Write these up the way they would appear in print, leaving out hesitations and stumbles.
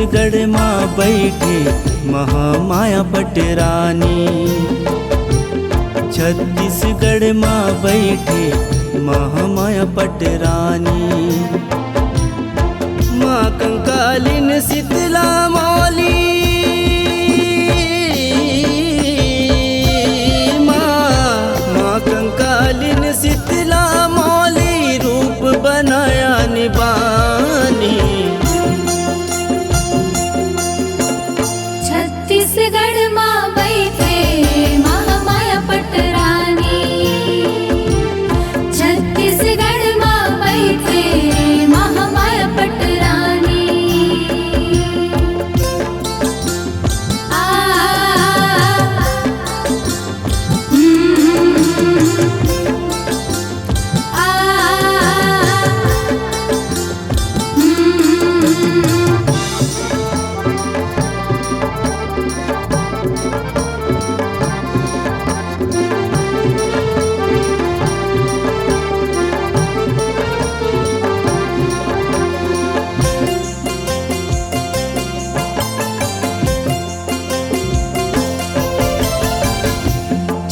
छत्तीसगढ़ माँ बैठे महामाया पटरानी। छत्तीसगढ़ माँ बैठे महामाया पटरानी। माँ कंकालिन शीतला मौली, माँ कंकालिन शीतला मौली रूप बनाया निबानी। छत्तीसगढ़ माँ बैठे महामाया पटरानी। छत्तीसगढ़ माँ बैठे महामाया पटरानी। आ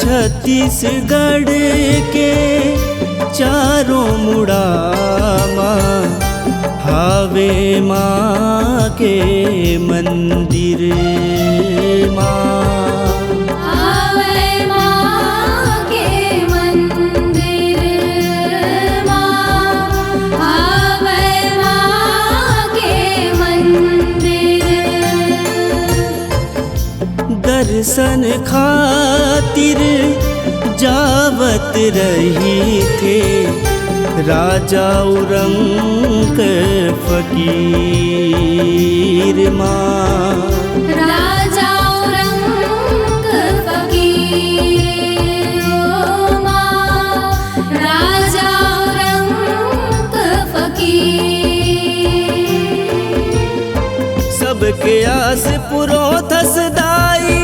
छत्तीसगढ़ के चारों मुड़ामा हावे माँ के मंदिर। माँ आवे माँ के मंदिर। माँ आवे माँ के मंदिर। दर्शन खातिर जावत रही थे राजा औरंग फकीर। माँ राजा औरंग फकीर। ओ माँ राजा औरंग फकीर। सबके आस पुरोथ सदाई।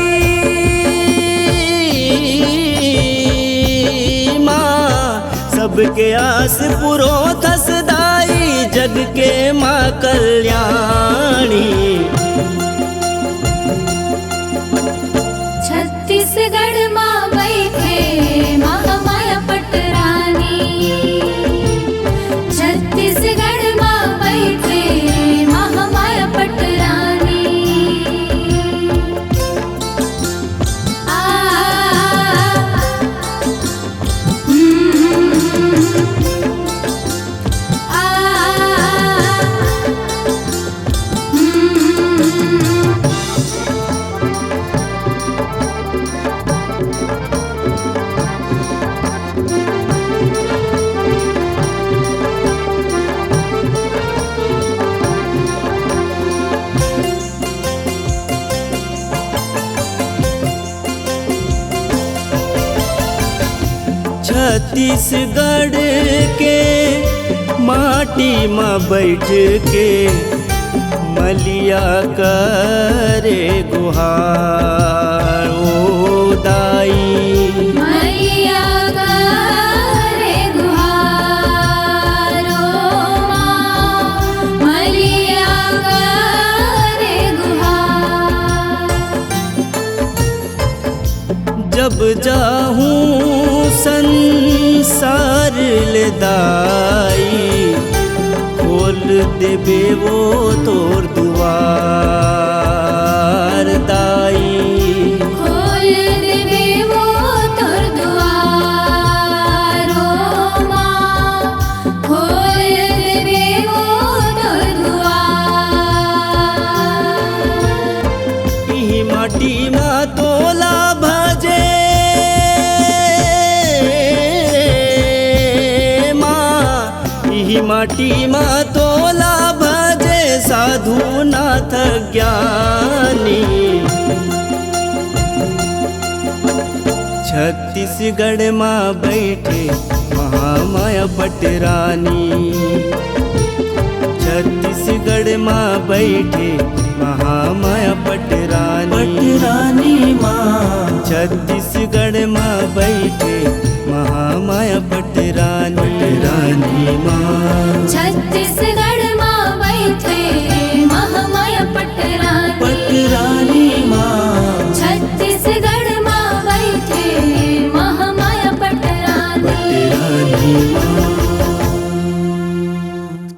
सबके आस पुरोथ सदाई जग के माँ कल्याणी। छत्तीसगढ़ माँ बैठे महामाया पटरानी। छत्तीसगढ़ माँ बैठे महामाया पटरानी। छत्तीसगढ़ के माटी में बैठ के मलिया करे गुहार। ओ दाई मैया करे गुहार। ओ माँ मैया करे गुहार। जब जाहूँ संसार ले दाई खोल देबे वो तोर दुआर। दाई खोल देबे वो तोर दुआर। ओ माँ खोल देबे वो तोर दुआर। इही माटी मा तोला भजे माटी माँ तोला भजे साधु नाथ ज्ञानी। छत्तीसगढ़ माँ बैठे महामाया पटरानी। छत्तीसगढ़ माँ बैठे महामाया पटरानी। पटरानी माँ छत्तीसगढ़